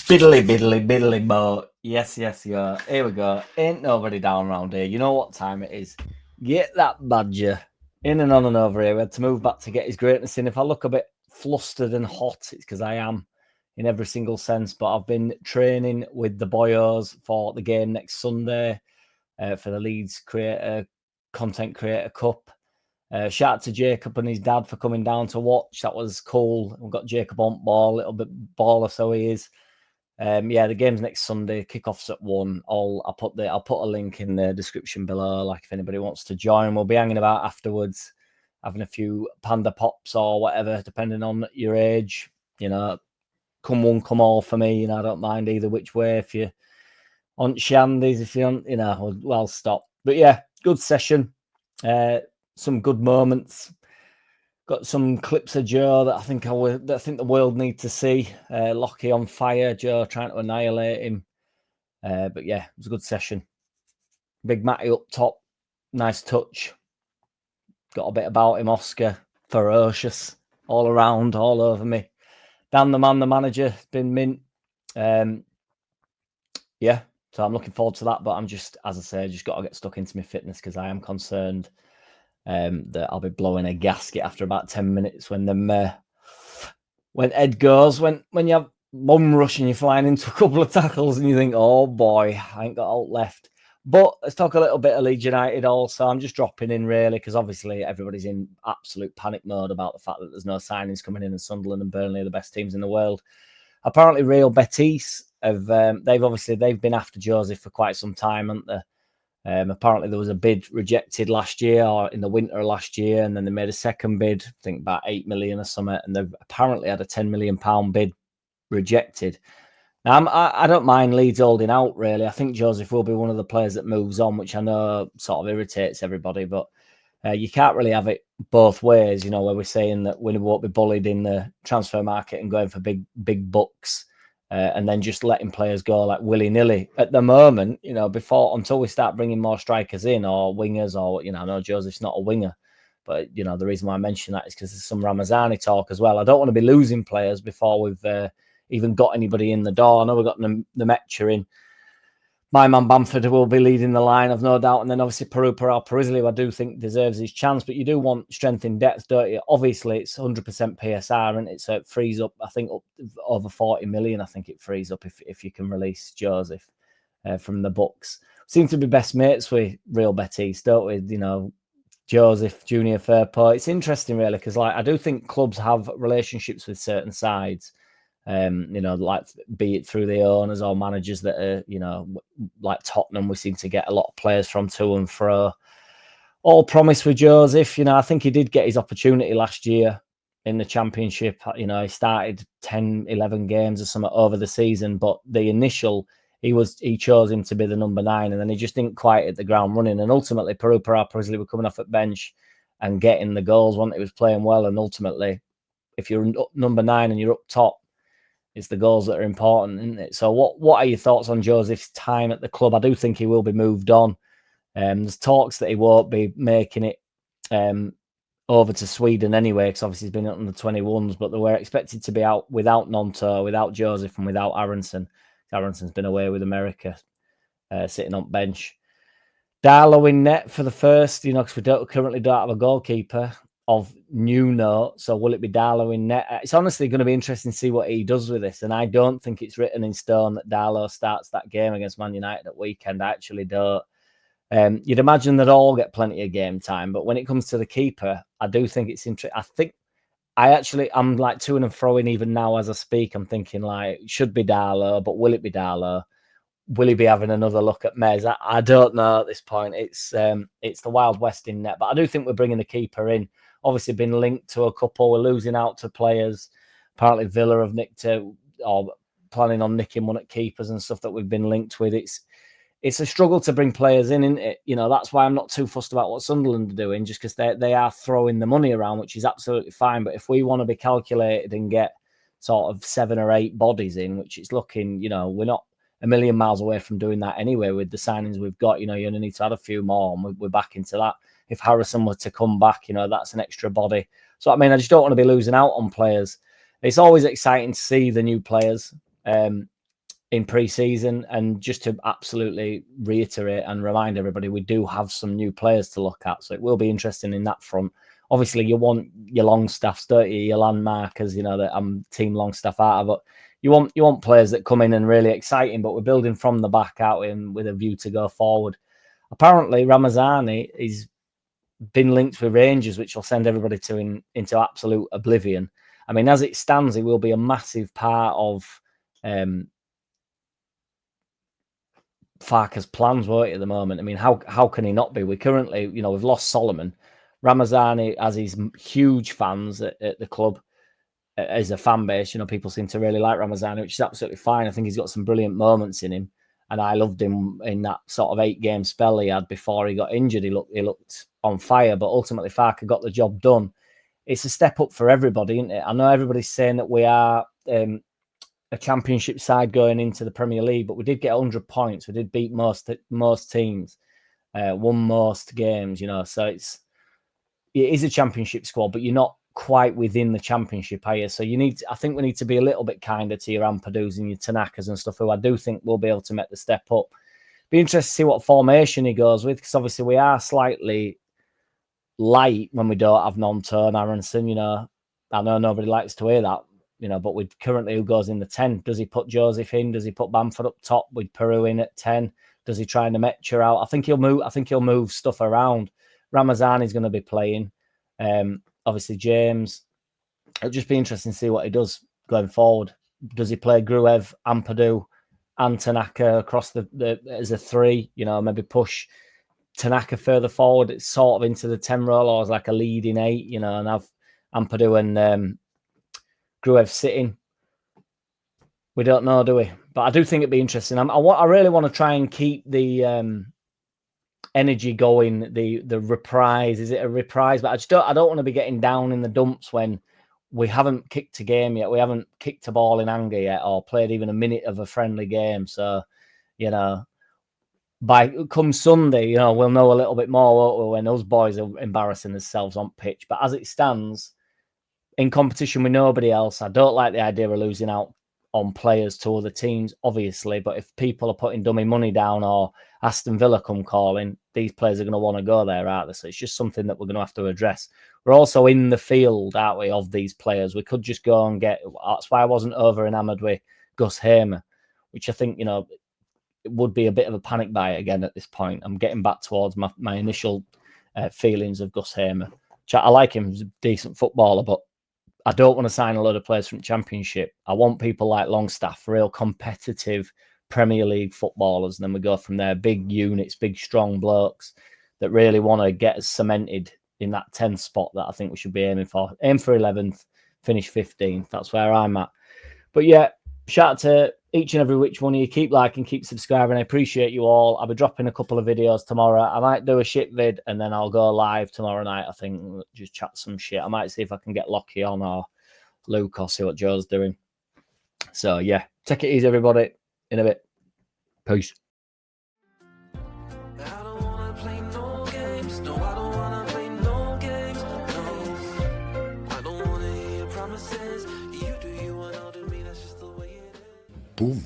Biddly, biddly, biddly, bo. Yes, yeah. Here we go. Ain't nobody down around here. You know what time it is. Get that badger in and on and over here. We had to move back to get his greatness in. If I look a bit flustered and hot, it's because I am in every single sense. But I've been training with the boyos for the game next Sunday for the Leeds Content Creator Cup. Shout out to Jacob and his dad for coming down to watch. That was cool. We've got Jacob on ball, a little bit baller, so he is. The game's next Sunday. Kickoff's at 1. I'll put a link in the description below. Like if anybody wants to join, we'll be hanging about afterwards, having a few panda pops or whatever, depending on your age. You know, come one, come all for me. You know, I don't mind either which way. If you on shandies, if you on, you know, well, stop. But yeah, good session. Some good moments. Got some clips of Joe that I think the world need to see. Lockie on fire, Joe trying to annihilate him. But yeah, it was a good session. Big Matty up top, nice touch. Got a bit about him, Oscar, ferocious, all around, all over me. Dan the man, the manager, been mint. Yeah, so I'm looking forward to that. But I'm just, as I say, just got to get stuck into my fitness because I am concerned that I'll be blowing a gasket after about 10 minutes when Ed goes, when you have bum rush and you're flying into a couple of tackles and you think, oh boy, I ain't got alt left. But let's talk a little bit of Leeds United also. I'm just dropping in really because obviously everybody's in absolute panic mode about the fact that there's no signings coming in and Sunderland and Burnley are the best teams in the world. Apparently Real Betis have they've been after Joseph for quite some time, haven't they? Apparently there was a bid rejected last year or in the winter of last year, and then they made a second bid, I think about 8 million or something, and they've apparently had a £10 million bid rejected. Now, I don't mind Leeds holding out, really. I think Joseph will be one of the players that moves on, which I know sort of irritates everybody, but you can't really have it both ways, you know, where we're saying that we won't be bullied in the transfer market and going for big bucks. And then just letting players go like willy-nilly. At the moment, you know, until we start bringing more strikers in or wingers or, you know, I know Joseph's not a winger, but, you know, the reason why I mention that is because there's some Ramazani talk as well. I don't want to be losing players before we've even got anybody in the door. I know we've got the Metcher in. My man Bamford will be leading the line, I've no doubt. And then obviously Perizzi, who I do think deserves his chance. But you do want strength in depth, don't you? Obviously, it's 100% PSR, and so it frees up, I think, up over 40 million. I think it frees up if you can release Joseph from the books. Seem to be best mates with Real Betis, don't we? You know, Joseph, Junior Firpo. It's interesting, really, because like I do think clubs have relationships with certain sides. You know, like be it through the owners or managers that are, you know, like Tottenham, we seem to get a lot of players from to and fro. All promise with Joseph, you know, I think he did get his opportunity last year in the Championship. You know, he started 10, 11 games or something over the season, but the initial, he chose him to be the number 9, and then he just didn't quite hit the ground running. And ultimately, Perizzi were coming off at bench and getting the goals when he was playing well. And ultimately, if you're number 9 and you're up top, it's the goals that are important, isn't it? So what are your thoughts on Joseph's time at the club? I do think he will be moved on. There's talks that he won't be making it over to Sweden anyway, because obviously he's been on the 21s, but they were expected to be out without Nonto, without Joseph, and without Aronson. Aronson's been away with America, sitting on bench. Darlow in net for the first, you know, because we currently don't have a goalkeeper of new note. So will it be Darlow in net? It's honestly going to be interesting to see what he does with this. And I don't think it's written in stone that Darlow starts that game against Man United at weekend. I actually don't. You'd imagine that all get plenty of game time. But when it comes to the keeper, I do think it's interesting. I'm like to and froing even now as I speak. I'm thinking like, it should be Darlow, but will it be Darlow? Will he be having another look at Mez? I don't know at this point. It's the Wild West in net. But I do think we're bringing the keeper in. Obviously been linked to a couple. We're losing out to players. Apparently Villa have nicked or planning on nicking one at keepers and stuff that we've been linked with. It's a struggle to bring players in, isn't it? You know, that's why I'm not too fussed about what Sunderland are doing, just because they are throwing the money around, which is absolutely fine. But if we want to be calculated and get sort of 7 or 8 bodies in, which it's looking, you know, we're not a million miles away from doing that anyway with the signings we've got. You know, you only need to add a few more, and we're back into that. If Harrison were to come back, you know, that's an extra body. So, I mean, I just don't want to be losing out on players. It's always exciting to see the new players. in pre-season. And just to absolutely reiterate and remind everybody, we do have some new players to look at, so it will be interesting in that front. Obviously, you want your Longstaffs, don't you? Your landmarkers, that I'm team Longstaff out of, but you want players that come in and really exciting. But we're building from the back out in with a view to go forward. Apparently, Ramazani is been linked with Rangers, which will send everybody into absolute oblivion. I mean, as it stands, he will be a massive part of Farke's plans, won't he, at the moment? I mean, how can he not be? We currently, we've lost Solomon. Ramazani has his huge fans at the club as a fan base. People seem to really like Ramazani, which is absolutely fine. I think he's got some brilliant moments in him. And I loved him in that sort of 8-game spell he had before he got injured. He looked on fire, but ultimately Farke got the job done. It's a step up for everybody, isn't it? I know everybody's saying that we are a championship side going into the Premier League, but we did get 100 points. We did beat most teams, won most games, so it is a championship squad, but you're not quite within the championship, are you? So I think we need to be a little bit kinder to your Ampadu's and your Tanakas and stuff, who I do think will be able to make the step up. Be interested to see what formation he goes with, because obviously we are slightly light when we don't have non-turn Aronson. I know nobody likes to hear that, but with currently who goes in the 10? Does he put Joseph in? Does he put Bamford up top with Peru in at 10? Does he try and Metcher out? I think he'll move stuff around. Ramazani's going to be playing. Obviously, James. It'll just be interesting to see what he does going forward. Does he play Gruev, Ampadu, and Tanaka across the as a 3? Maybe push Tanaka further forward. It's sort of into the 10 role, or as like a leading 8. And have Ampadu and Gruev sitting. We don't know, do we? But I do think it'd be interesting. I really want to try and keep the energy going, the reprise. Is it a reprise? But I don't want to be getting down in the dumps when we haven't kicked a game yet. We haven't kicked a ball in anger yet, or played even a minute of a friendly game. So, by come Sunday, we'll know a little bit more, won't we, when those boys are embarrassing themselves on pitch. But as it stands, in competition with nobody else, I don't like the idea of losing out on players to other teams, obviously. But if people are putting dummy money down, or Aston Villa come calling, these players are going to want to go there, aren't they? So it's just something that we're going to have to address. We're also in the field, aren't we, of these players. We could just go and get... That's why I wasn't over enamoured with Gus Hamer, which I think, it would be a bit of a panic buy again at this point. I'm getting back towards my initial feelings of Gus Hamer. I like him. He's a decent footballer, but I don't want to sign a load of players from the Championship. I want people like Longstaff, real competitive Premier League footballers, and then we go from there. Big units, big strong blokes that really want to get us cemented in that 10th spot that I think we should be aiming for. Aim for 11th, finish 15th. That's where I'm at. But yeah, shout out to each and every which one of you. Keep liking, keep subscribing. I appreciate you all. I'll be dropping a couple of videos tomorrow. I might do a shit vid and then I'll go live tomorrow night. I think just chat some shit. I might see if I can get Lockie on, or Luke, or see what Joe's doing. So yeah, take it easy, everybody. In a bit. Peace. Boom.